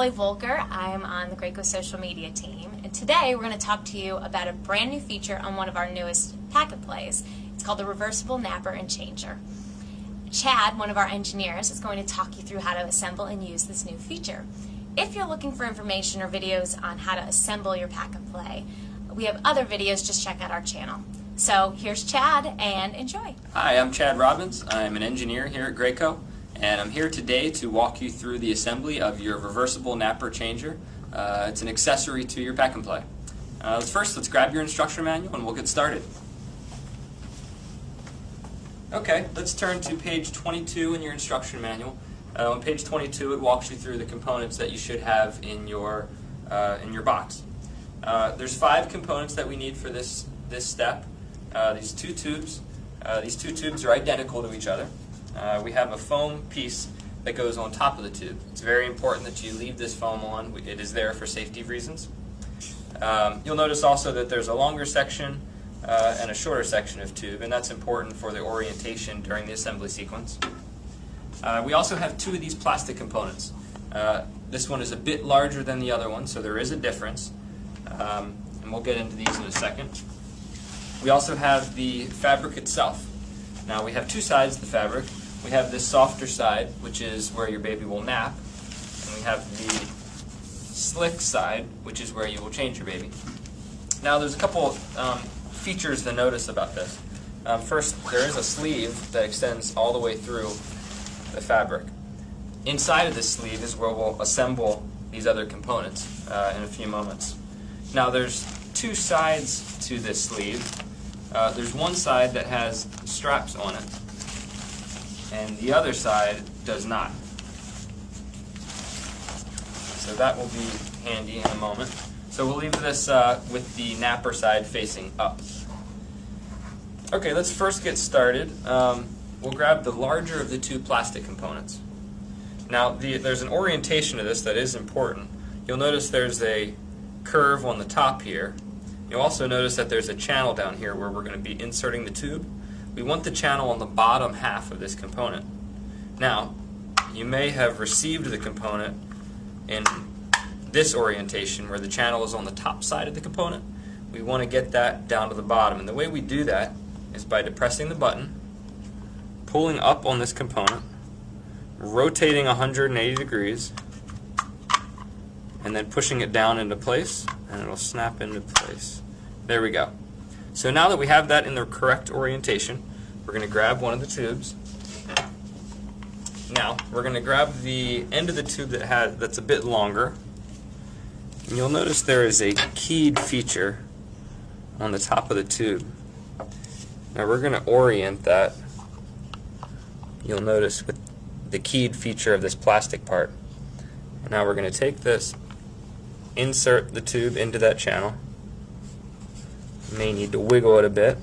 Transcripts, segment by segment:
Kelly Volker. I am on the Graco social media team, and today we're going to talk to you about a brand new feature on one of our newest packet plays. It's called the Reversible Napper and Changer. Chad, one of our engineers, is going to talk you through how to assemble and use this new feature. If you're looking for information or videos on how to assemble your packet play, we have other videos. Just check out our channel. So here's Chad, and enjoy. Hi, I'm Chad Robbins. I'm an engineer here at Graco, and I'm here today to walk you through the assembly of your reversible napper changer. It's an accessory to your pack and play. Let's grab your instruction manual and we'll get started. Okay, let's turn to page 22 in your instruction manual. On page 22, it walks you through the components that you should have in your box. There's 5 components that we need for this step. These two tubes are identical to each other. We have a foam piece that goes on top of the tube. It's very important that you leave this foam on. It is there for safety reasons. You'll notice also that there's a longer section and a shorter section of tube, and that's important for the orientation during the assembly sequence. We also have 2 of these plastic components. This one is a bit larger than the other one, so there is a difference, and we'll get into these in a second. We also have the fabric itself. Now we have 2 sides of the fabric. We have this softer side, which is where your baby will nap, and we have the slick side, which is where you will change your baby. Now there's a couple features to notice about this. First, there is a sleeve that extends all the way through the fabric. Inside of this sleeve is where we'll assemble these other components in a few moments. Now there's 2 sides to this sleeve. There's one side that has straps on it, and the other side does not. So that will be handy in a moment. So we'll leave this with the napper side facing up. Okay, let's first get started. We'll grab the larger of the 2 plastic components. Now there's an orientation to this that is important. You'll notice there's a curve on the top here. You'll also notice that there's a channel down here where we're going to be inserting the tube. We want the channel on the bottom half of this component. Now, you may have received the component in this orientation where the channel is on the top side of the component. We want to get that down to the bottom, and the way we do that is by depressing the button, pulling up on this component, rotating 180 degrees, and then pushing it down into place, and it'll snap into place. There we go. So now that we have that in the correct orientation, we're going to grab one of the tubes. Now we're going to grab the end of the tube that's a bit longer, and you'll notice there is a keyed feature on the top of the tube. Now we're going to orient that, you'll notice, with the keyed feature of this plastic part. And now we're going to take this, insert the tube into that channel. You may need to wiggle it a bit,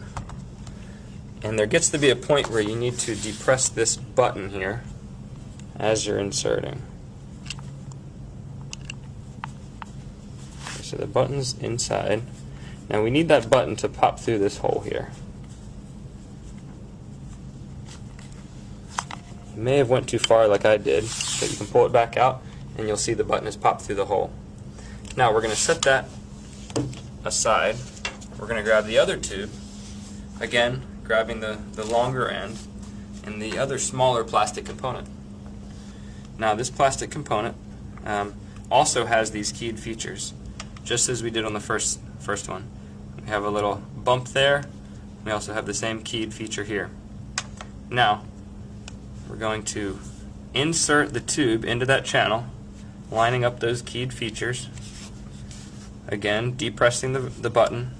and there gets to be a point where you need to depress this button here as you're inserting. Okay, so the button's inside. Now we need that button to pop through this hole here. You may have went too far like I did, but you can pull it back out and you'll see the button has popped through the hole. Now we're going to set that aside. We're going to grab the other tube, again grabbing the longer end and the other smaller plastic component. Now this plastic component also has these keyed features, just as we did on the first one. We have a little bump there. We also have the same keyed feature here. Now we're going to insert the tube into that channel, lining up those keyed features. Again, depressing the button.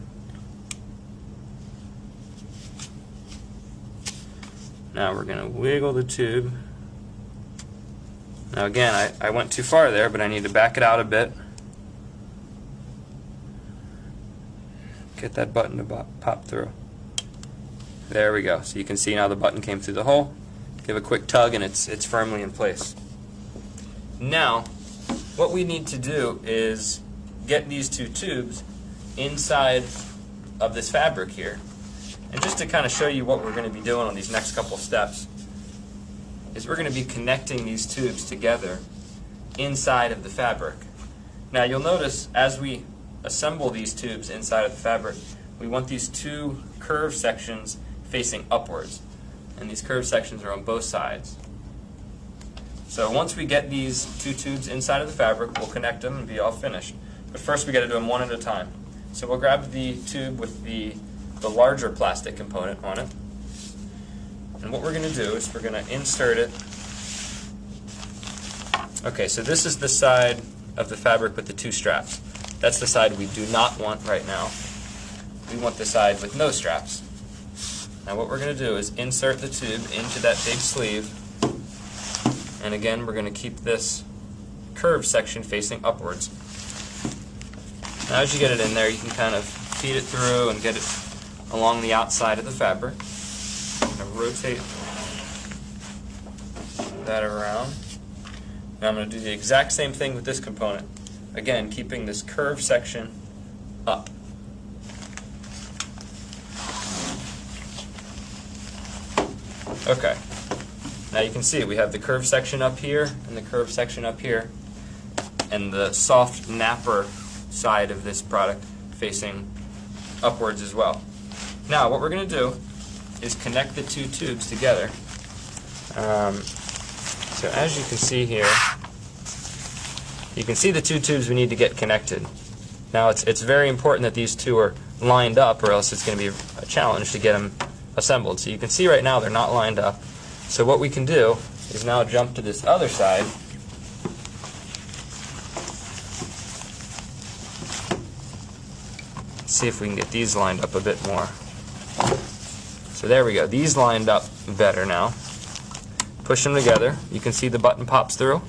Now we're going to wiggle the tube. Now again, I went too far there, but I need to back it out a bit. Get that button to pop through. There we go. So you can see now the button came through the hole. Give a quick tug and it's firmly in place. Now, what we need to do is get these 2 tubes inside of this fabric here. And just to kind of show you what we're going to be doing on these next couple steps, is we're going to be connecting these tubes together inside of the fabric. Now you'll notice as we assemble these tubes inside of the fabric, we want these two curved sections facing upwards, and these curved sections are on both sides. So once we get these two tubes inside of the fabric, we'll connect them and be all finished. But first we got to do them one at a time. So we'll grab the tube with the larger plastic component on it, and what we're going to do is we're going to insert it. Okay, so this is the side of the fabric with the two straps. That's the side we do not want right now. We want the side with no straps. Now what we're going to do is insert the tube into that big sleeve, and again we're going to keep this curved section facing upwards. Now as you get it in there, you can kind of feed it through and get it along the outside of the fabric. I'm going to rotate that around. Now I'm going to do the exact same thing with this component. Again, keeping this curved section up. Okay. Now you can see we have the curved section up here and the curved section up here, and the soft napper side of this product facing upwards as well. Now what we're going to do is connect the two tubes together. So as you can see here, you can see the two tubes we need to get connected. Now it's very important that these two are lined up, or else it's going to be a challenge to get them assembled. So you can see right now they're not lined up. So what we can do is now jump to this other side. See if we can get these lined up a bit more. So there we go. These lined up better now. Push them together. You can see the button pops through.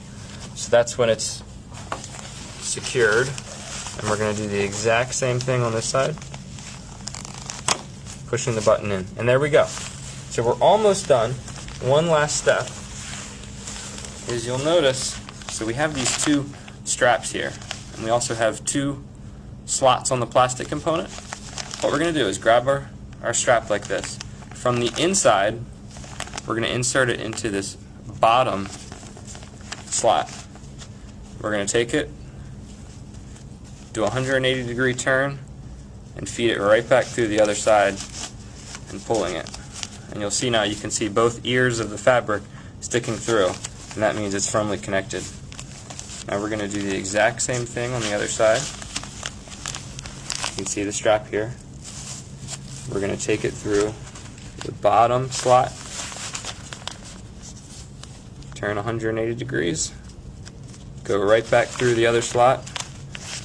So that's when it's secured. And we're going to do the exact same thing on this side. Pushing the button in. And there we go. So we're almost done. One last step is you'll notice, so we have these two straps here, and we also have two slots on the plastic component. What we're going to do is grab our strap like this. From the inside, we're going to insert it into this bottom slot. We're going to take it, do a 180-degree turn, and feed it right back through the other side and pulling it. And you'll see now, you can see both ears of the fabric sticking through, and that means it's firmly connected. Now we're going to do the exact same thing on the other side. You can see the strap here. We're going to take it through the bottom slot, turn 180 degrees, go right back through the other slot,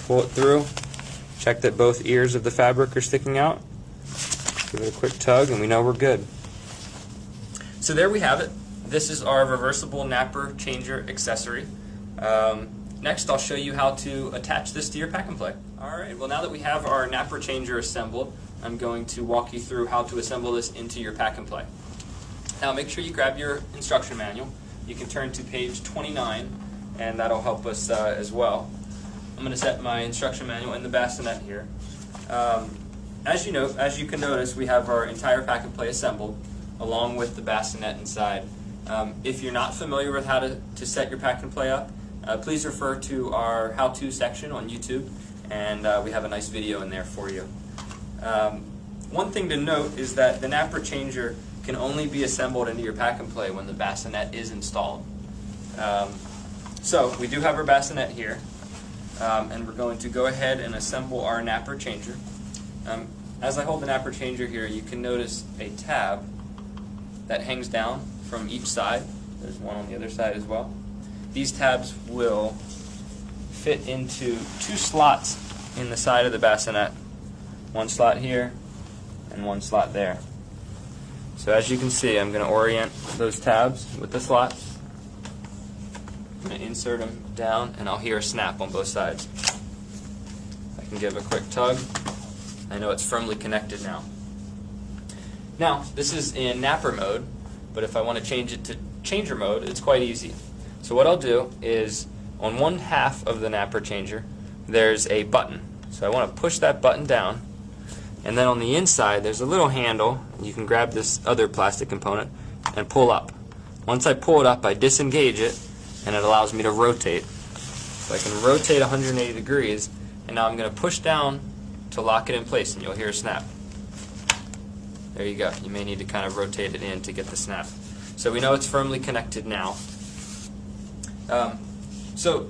pull it through, check that both ears of the fabric are sticking out, give it a quick tug, and we know we're good. So there we have it. This is our reversible napper changer accessory. Next I'll show you how to attach this to your pack and play. Alright, well now that we have our napper changer assembled, I'm going to walk you through how to assemble this into your pack and play. Now make sure you grab your instruction manual. You can turn to page 29, and that'll help us as well. I'm going to set my instruction manual in the bassinet here. As you can notice, we have our entire pack and play assembled, along with the bassinet inside. If you're not familiar with how to set your pack and play up, please refer to our how-to section on YouTube, and we have a nice video in there for you. One thing to note is that the napper changer can only be assembled into your pack and play when the bassinet is installed. So we do have our bassinet here, and we're going to go ahead and assemble our napper changer. As I hold the napper changer here, you can notice a tab that hangs down from each side. There's one on the other side as well. These tabs will fit into two slots in the side of the bassinet. One slot here and one slot there. So as you can see, I'm going to orient those tabs with the slots. I'm going to insert them down, and I'll hear a snap on both sides. I can give a quick tug. I know it's firmly connected now. Now, this is in napper mode, but if I want to change it to changer mode, it's quite easy. So what I'll do is, on one half of the napper changer, there's a button. So I want to push that button down, and then on the inside there's a little handle. You can grab this other plastic component and pull up. Once I pull it up, I disengage it, and it allows me to rotate. So I can rotate 180 degrees, and now I'm going to push down to lock it in place, and you'll hear a snap. There you go. You may need to kind of rotate it in to get the snap. So we know it's firmly connected now. So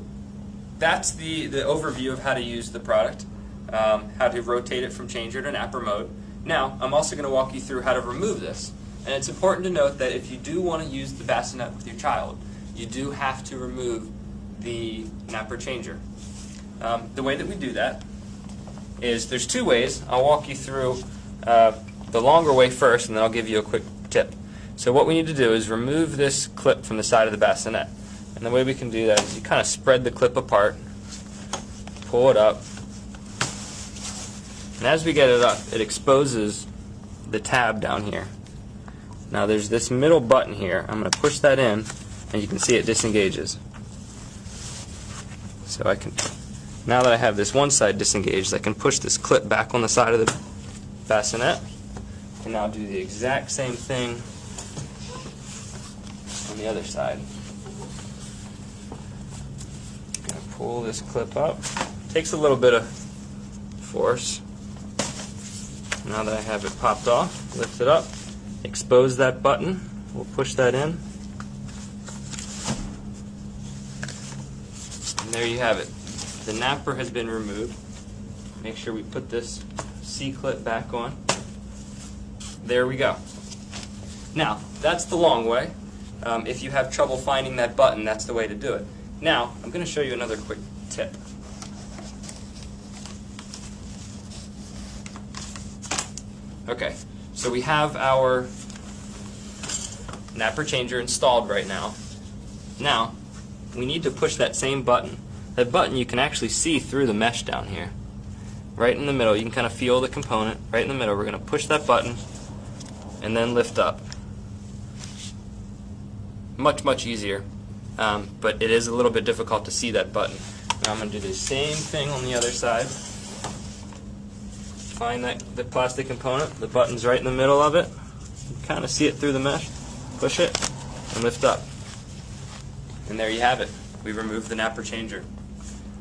that's the overview of how to use the product, how to rotate it from changer to napper mode. Now, I'm also going to walk you through how to remove this. And it's important to note that if you do want to use the bassinet with your child, you do have to remove the napper changer. The way that we do that is there's two ways. I'll walk you through the longer way first, and then I'll give you a quick tip. So what we need to do is remove this clip from the side of the bassinet. And the way we can do that is you kind of spread the clip apart, pull it up, and as we get it up, it exposes the tab down here. Now there's this middle button here. I'm going to push that in, and you can see it disengages. So I can, now that I have this one side disengaged, I can push this clip back on the side of the bassinet, and now do the exact same thing on the other side. I'm going to pull this clip up. Takes a little bit of force. Now that I have it popped off, lift it up, expose that button. We'll push that in. And there you have it. The napper has been removed. Make sure we put this C-clip back on. There we go. Now, that's the long way. If you have trouble finding that button, that's the way to do it. Now, I'm going to show you another quick tip. Okay, so we have our napper changer installed right now. Now, we need to push that same button. That button you can actually see through the mesh down here. Right in the middle, you can kind of feel the component. Right in the middle, we're going to push that button and then lift up. Much easier, but it is a little bit difficult to see that button. Now I'm going to do the same thing on the other side. Find the plastic component, the button's right in the middle of it. You can kind of see it through the mesh. Push it and lift up. And there you have it. We removed the napper changer.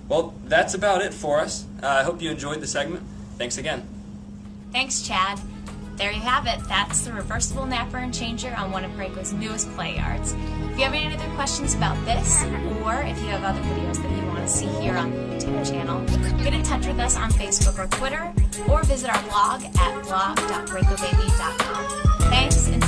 Well, that's about it for us. I hope you enjoyed the segment. Thanks again. Thanks, Chad. There you have it. That's the reversible napper and changer on one of Graco's newest Playards. If you have any other questions about this, or if you have other videos that you want to see here on the YouTube channel, get in touch with us on Facebook or Twitter, or visit our blog at blog.gracobaby.com. Thanks, and